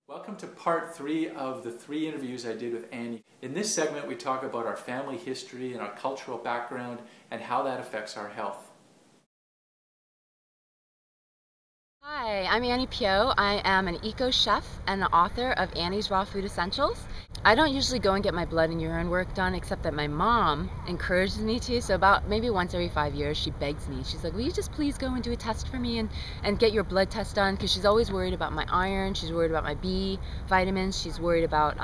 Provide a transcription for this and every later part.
Welcome to part 3 of the 3 interviews I did with Annie. In this segment we talk about our family history and our cultural background and how that affects our health. Hi, I'm Annie Phyo. I am an eco-chef and the author of Annie's Raw Food Essentials. I don't usually go and get my blood and urine work done, except that my mom encourages me to. So about maybe once every 5 years, she begs me. She's like, will you just please go and do a test for me and get your blood test done? Because she's always worried about my iron. She's worried about my B vitamins. She's worried about,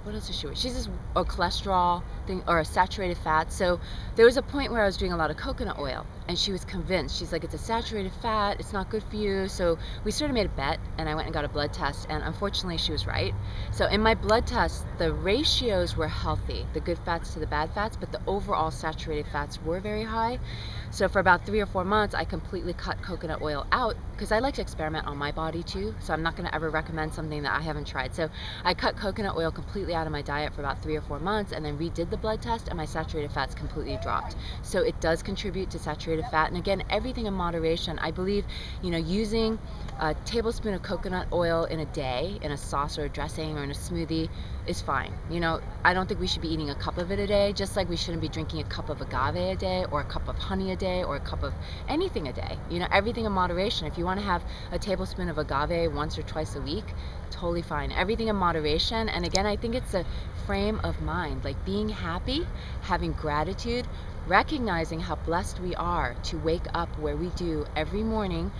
what else is she worried? She's just a cholesterol thing or a saturated fat. So there was a point where I was doing a lot of coconut oil and she was convinced. She's like, it's a saturated fat, it's not good for you. So we sort of made a bet and I went and got a blood test, and unfortunately she was right. So in my blood test, the ratios were healthy, the good fats to the bad fats, but the overall saturated fats were very high. So for about 3 or 4 months, I completely cut coconut oil out because I like to experiment on my body too. So I'm not gonna ever recommend something that I haven't tried. So I cut coconut oil completely out of my diet for about 3 or 4 months and then redid the blood test, and my saturated fats completely dropped. So it does contribute to saturated fat. And again, everything in moderation. I believe, using a tablespoon of coconut oil in a day in a sauce or a dressing or in a smoothie is fine. I don't think we should be eating a cup of it a day, just like we shouldn't be drinking a cup of agave a day or a cup of honey a day or a cup of anything a day. Everything in moderation. If you want to have a tablespoon of agave once or twice a week, totally fine. Everything in moderation. And again, I think it's a frame of mind, like being happy, having gratitude, recognizing how blessed we are to wake up where we do every morning.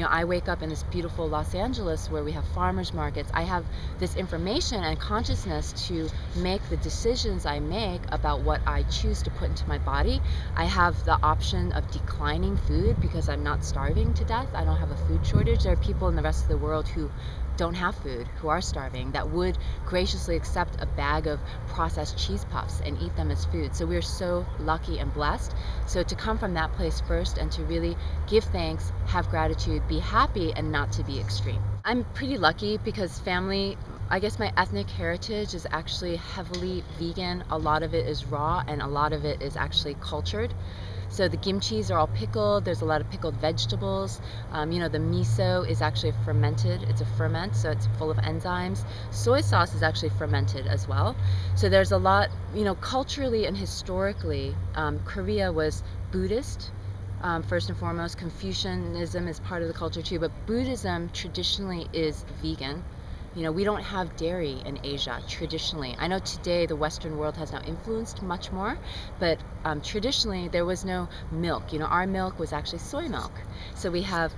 I wake up in this beautiful Los Angeles where we have farmers markets. I have this information and consciousness to make the decisions I make about what I choose to put into my body. I have the option of declining food because I'm not starving to death. I don't have a food shortage. There are people in the rest of the world who don't have food, who are starving, that would graciously accept a bag of processed cheese puffs and eat them as food. So we're so lucky and blessed. So to come from that place first and to really give thanks, have gratitude, be happy, and not to be extreme. I'm pretty lucky because family, I guess my ethnic heritage is actually heavily vegan. A lot of it is raw and a lot of it is actually cultured. So the kimchis are all pickled. There's a lot of pickled vegetables. The miso is actually fermented. It's a ferment, so it's full of enzymes. Soy sauce is actually fermented as well. So there's a lot, culturally and historically, Korea was Buddhist. First and foremost, Confucianism is part of the culture too, but Buddhism traditionally is vegan. We don't have dairy in Asia traditionally. I know today the Western world has now influenced much more, but traditionally there was no milk. Our milk was actually soy milk. So we have,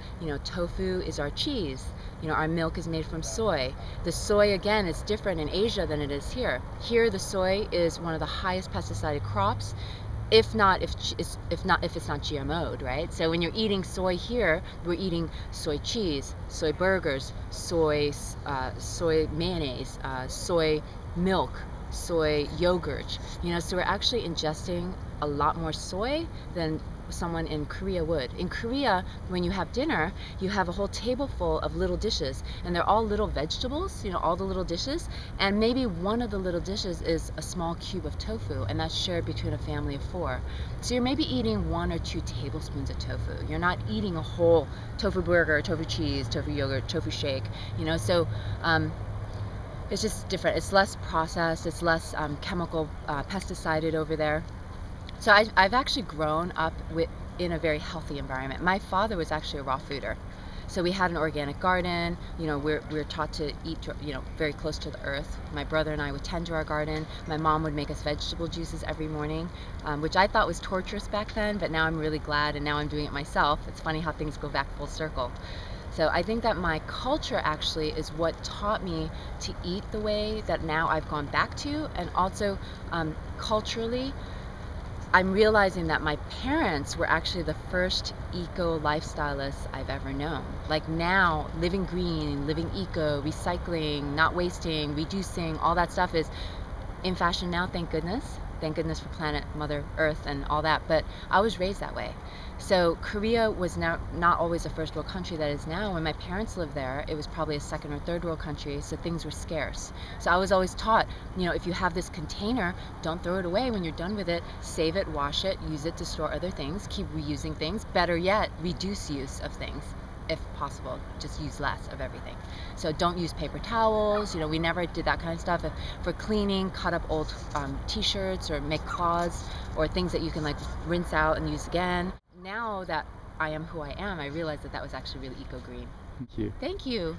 tofu is our cheese. Our milk is made from soy. The soy, again, is different in Asia than it is here. Here, the soy is one of the highest pesticided crops. If it's not GMO'd, right? So when you're eating soy here, we're eating soy cheese, soy burgers, soy mayonnaise, soy milk, soy yogurt. So we're actually ingesting a lot more soy than someone in Korea would. In Korea, when you have dinner, you have a whole table full of little dishes, and they're all little vegetables, all the little dishes, and maybe one of the little dishes is a small cube of tofu, and that's shared between a family of 4. So you're maybe eating 1 or 2 tablespoons of tofu. You're not eating a whole tofu burger, tofu cheese, tofu yogurt, tofu shake, so it's just different. It's less processed, it's less chemical pesticided over there. So I've actually grown up in a very healthy environment. My father was actually a raw fooder. So we had an organic garden. We're taught to eat, very close to the earth. My brother and I would tend to our garden. My mom would make us vegetable juices every morning, which I thought was torturous back then, but now I'm really glad, and now I'm doing it myself. It's funny how things go back full circle. So I think that my culture actually is what taught me to eat the way that now I've gone back to, and also culturally, I'm realizing that my parents were actually the first eco lifestylists I've ever known. Like now, living green, living eco, recycling, not wasting, reducing, all that stuff is in fashion now, thank goodness. Thank goodness for planet Mother Earth and all that, but I was raised that way. So Korea was not always a first world country that is now. When my parents lived there, it was probably a second or third world country, so things were scarce. So I was always taught, if you have this container, don't throw it away when you're done with it. Save it, wash it, use it to store other things, keep reusing things. Better yet, reduce use of things. if possible, just use less of everything. So don't use paper towels. We never did that kind of stuff. For cleaning, cut up old t-shirts or make cloths or things that you can like rinse out and use again. Now that I am who I am, I realize that that was actually really eco-green. Thank you. Thank you.